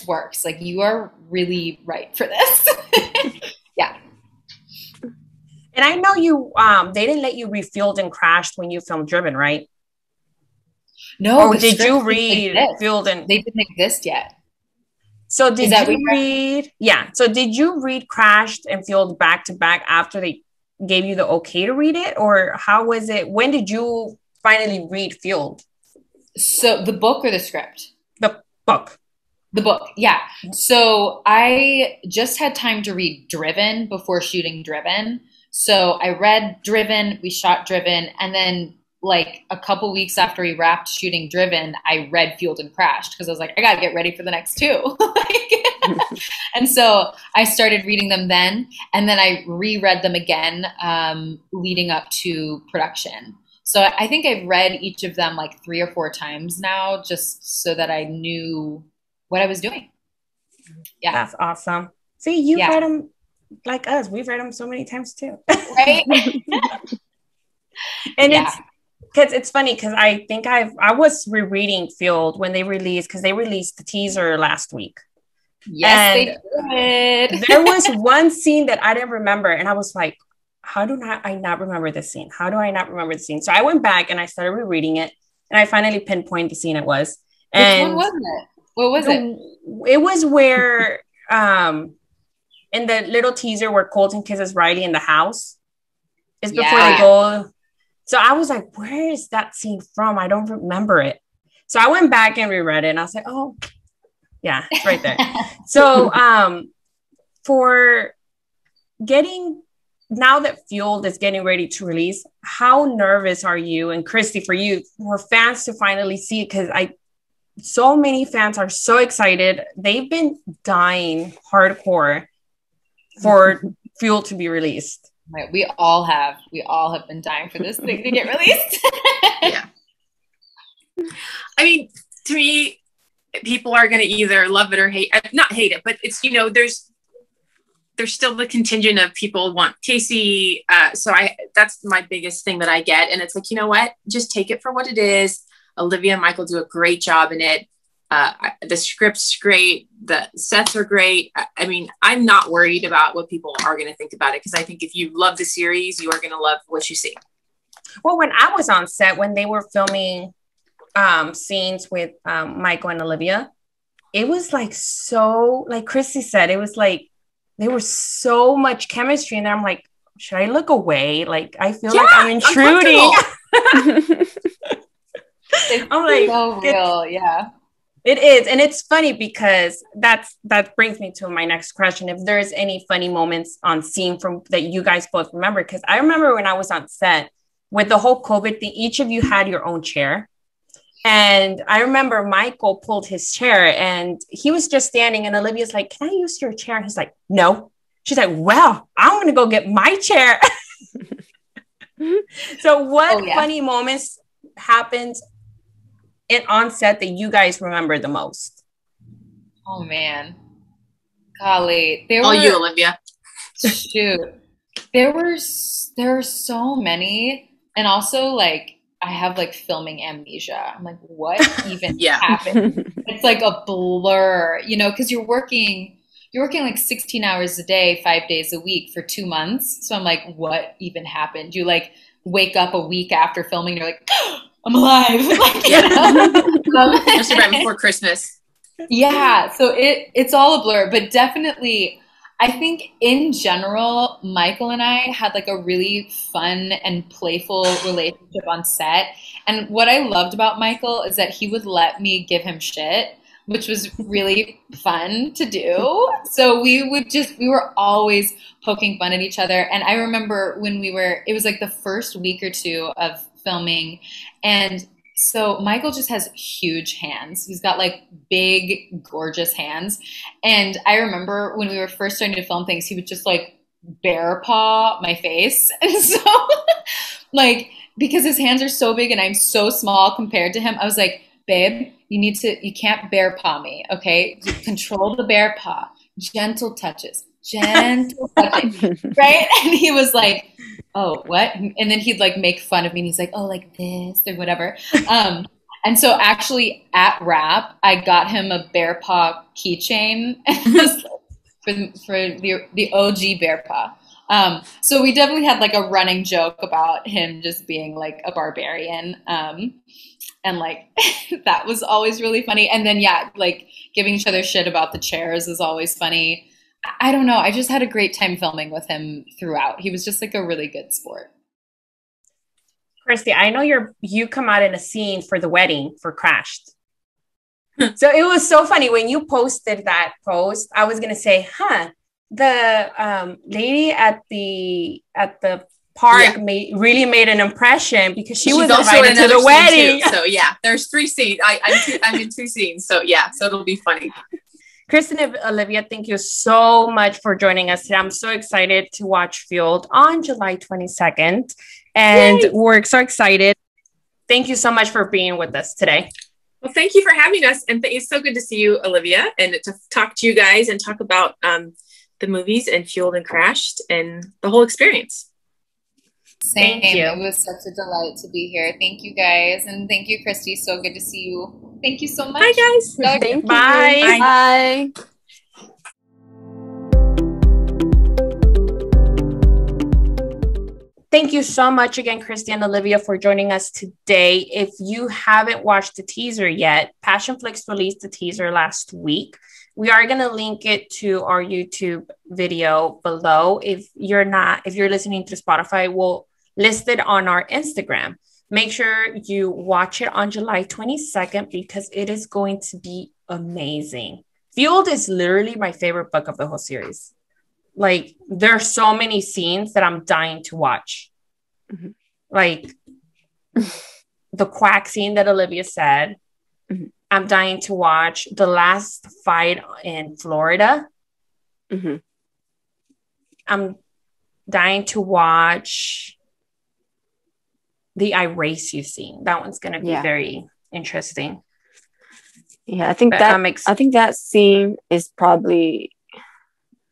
works. Like, you are really right for this. Yeah. And I know you, they didn't let you read Fueled and Crashed when you filmed Driven, right? No. Or did you read Fueled and... They didn't exist yet. So did you read... Yeah. So did you read Crashed and Fueled back to back after they gave you the okay to read it? Or how was it? When did you finally read Fueled? So the book or the script? The book. The book, yeah. So I just had time to read Driven before shooting Driven. So I read Driven, we shot Driven, and then like a couple weeks after we wrapped shooting Driven, I read Fueled and Crashed because I was like, I got to get ready for the next two. And so I started reading them then, and then I reread them again leading up to production. So I think I've read each of them like 3 or 4 times now, just so that I knew what I was doing. Yeah. That's awesome. See, you read them like us. We've read them so many times too. Right? And it's funny because I think I was rereading Fueled when they released, because they released the teaser last week. Yes, they did. There was one scene that I didn't remember, and I was like, how do I not remember this scene? How do I not remember the scene? So I went back and I started rereading it, and I finally pinpointed the scene it was. And which one was it? What was it? It was where in the little teaser where Colton kisses Riley in the house. It's before they go. So I was like, where is that scene from? I don't remember it. So I went back and reread it, and I was like, oh, yeah, it's right there. So for getting, now that Fueled is getting ready to release, how nervous are you, and Christy, for you, for fans to finally see it? Because so many fans are so excited. They've been dying hardcore for Fueled to be released. Right. We all have been dying for this thing to get released. Yeah. I mean, to me, people are going to either love it or not hate it, but it's, you know, there's there's still the contingent of people want Casey. So that's my biggest thing that I get. And it's like, you know what? Just take it for what it is. Olivia and Michael do a great job in it. The script's great. The sets are great. I mean, I'm not worried about what people are going to think about it, because I think if you love the series, you are going to love what you see. Well, when I was on set, when they were filming scenes with Michael and Olivia, it was like, so like Christy said, it was like there was so much chemistry in there. I'm like, should I look away? Like, I feel like I'm intruding. I'm like, so real. Yeah. It is. And it's funny because that brings me to my next question. If there's any funny moments on scene from that you guys both remember, because I remember when I was on set with the whole COVID thing, each of you had your own chair. And I remember Michael pulled his chair and he was just standing, and Olivia's like, can I use your chair? And he's like, no. She's like, well, I'm going to go get my chair. So what funny moments happened on set that you guys remember the most? Oh man, golly, you, Olivia. Shoot, there were so many, and also like I have like filming amnesia. I'm like, what even happened? It's like a blur, you know, because you're working like 16 hours a day, 5 days a week for 2 months. So I'm like, what even happened? You like wake up a week after filming, you're like, I'm alive. Like, you know? Just right before Christmas. Yeah. So it's all a blur, but definitely I think in general, Michael and I had like a really fun and playful relationship on set. And what I loved about Michael is that he would let me give him shit, which was really fun to do. So we were always poking fun at each other. And I remember when it was like the first week or two of filming. And so Michael just has huge hands. He's got like big, gorgeous hands. And I remember when we were first starting to film things, he would just like bear paw my face. And so like, because his hands are so big and I'm so small compared to him, I was like, babe, you can't bear paw me. Okay. Control the bear paw, gentle touches, right? And he was like, oh, what? And then he'd like make fun of me and he's like, oh, like this or whatever. And so actually at Wrap, I got him a bear paw keychain for the OG bear paw. So we definitely had like a running joke about him just being like a barbarian. And like, that was always really funny. And then, like giving each other shit about the chairs is always funny. I don't know. I just had a great time filming with him throughout. He was just like a really good sport. Christy, I know you come out in a scene for the wedding for Crashed. So it was so funny when you posted that post. I was gonna say, the lady at the park really made an impression because she was also invited to the wedding. So there's 3 scenes. I'm in 2 scenes. So so it'll be funny. Kristen and Olivia, thank you so much for joining us today. I'm so excited to watch Fueled on July 22nd. And we're so excited. Thank you so much for being with us today. Well, thank you for having us. And it's so good to see you, Olivia, and to talk to you guys and talk about the movies and Fueled and Crashed and the whole experience. Same. Thank you. It was such a delight to be here. Thank you guys. And thank you, Christy. So good to see you. Thank you so much. Bye, guys. Thank you. Bye. Bye. Thank you so much again, Christy and Olivia, for joining us today. If you haven't watched the teaser yet, Passion Flix released the teaser last week. We are going to link it to our YouTube video below. If you're listening to Spotify, we'll list it on our Instagram. Make sure you watch it on July 22nd because it is going to be amazing. Fueled is literally my favorite book of the whole series. Like, there are so many scenes that I'm dying to watch. Mm-hmm. Like, the quack scene that Olivia said. Mm-hmm. I'm dying to watch the last fight in Florida. Mm-hmm. I'm dying to watch the 𝐅𝐸𝐥𝐥𝐥𝐿 scene. That one's going to be very interesting. Yeah, I think that scene is probably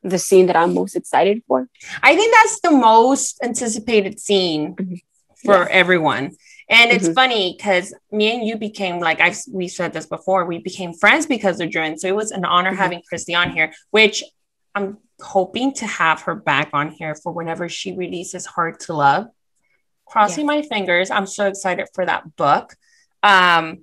the scene that I'm most excited for. I think that's the most anticipated scene for everyone. And it's funny because me and you became, like we said this before, we became friends because of Driven. So it was an honor having Christy on here, which I'm hoping to have her back on here for whenever she releases Hard to Love. Crossing my fingers. I'm so excited for that book. And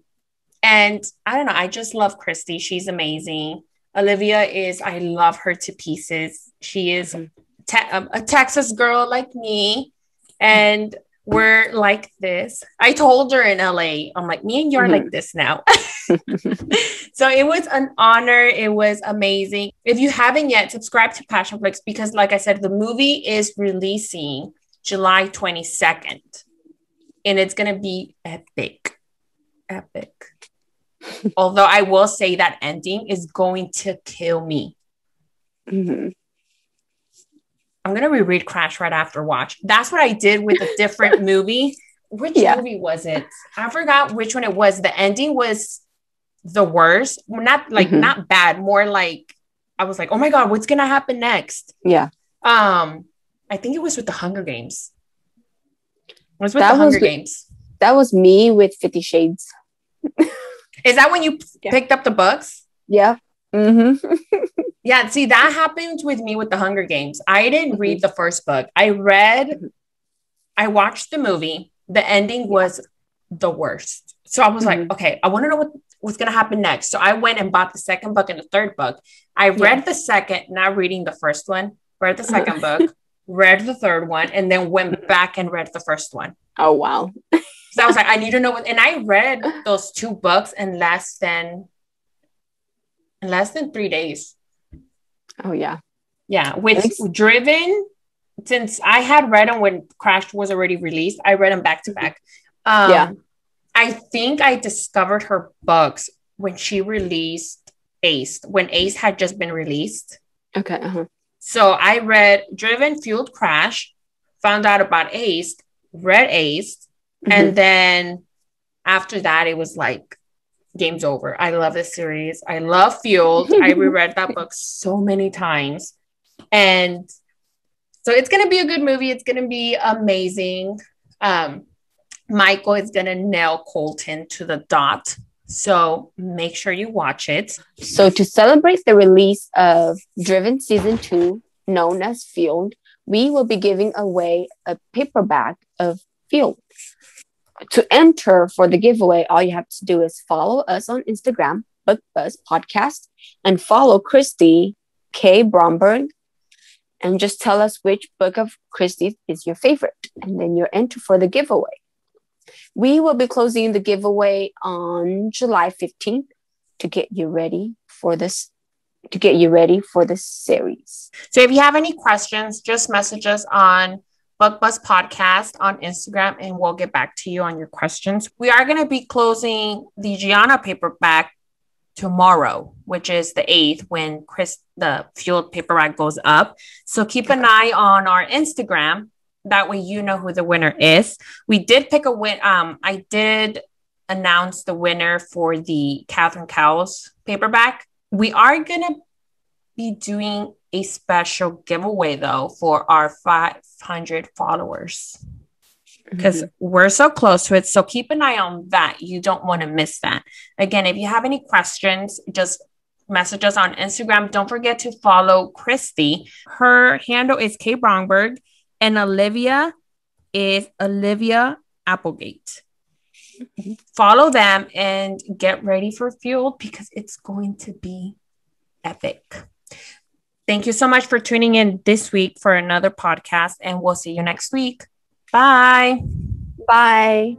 I don't know. I just love Christy. She's amazing. Olivia I love her to pieces. She is a Texas girl like me. And we're like this. I told her in LA, I'm like, me and you are like this now. So it was an honor. It was amazing. If you haven't yet, subscribe to Passionflix because, like I said, the movie is releasing July 22nd. And it's going to be epic. Epic. Although I will say that ending is going to kill me. I'm going to reread Crash right after watch. That's what I did with a different movie. Which movie was it? I forgot which one it was. The ending was the worst. Not like, not bad. More like, I was like, oh my God, what's going to happen next? Yeah. I think it was with the Hunger Games. It was with the Hunger Games. That was me with 50 Shades. Is that when you picked up the books? Yeah. Yeah, see, that happened with me with the Hunger Games. I didn't read the first book. I watched the movie. The ending was the worst. So I was like, okay, I want to know what's going to happen next. So I went and bought the second book and the third book. I read the second, not reading the first one, read the second book, read the third one, and then went back and read the first one. Oh, wow. So I was like, I need to know and I read those two books in less than 3 days. Oh, yeah. Yeah. With Driven, since I had read them when Crash was already released, I read them back to back. I think I discovered her books when she released 𝐼𝐸, when 𝐼𝐸 had just been released. Okay. So I read Driven, fueled Crash, found out about 𝐼𝐸, read 𝐼𝐸, and then after that, it was like, game's over. I love this series. I love Fueled. I reread that book so many times. And so it's going to be a good movie. It's going to be amazing. Michael is going to nail Colton to the dot. So make sure you watch it. So to celebrate the release of Driven Season 2, known as Fueled, we will be giving away a paperback of Fueled. To enter for the giveaway, all you have to do is follow us on Instagram, Book Buzz Podcast, and follow Christy K. Bromberg, and just tell us which book of Christy's is your favorite, and then you're entered for the giveaway. We will be closing the giveaway on July 15th to get you ready for this. Series. So if you have any questions, just message us on Book Buzz Podcast on Instagram, and we'll get back to you on your questions. We are going to be closing the Gianna paperback tomorrow, which is the 8th, when the Fueled paperback goes up. So keep an eye on our Instagram. That way you know who the winner is. We did pick a win. I did announce the winner for the Catherine Cowles paperback. We are going to be doing a special giveaway, though, for our 500 followers, because we're so close to it. So keep an eye on that. You don't want to miss that. Again, if you have any questions, just message us on Instagram. Don't forget to follow Christy. Her handle is K. Bromberg, and Olivia is Olivia Applegate. Follow them and get ready for Fueled, because it's going to be epic. Thank you so much for tuning in this week for another podcast, and we'll see you next week. Bye. Bye.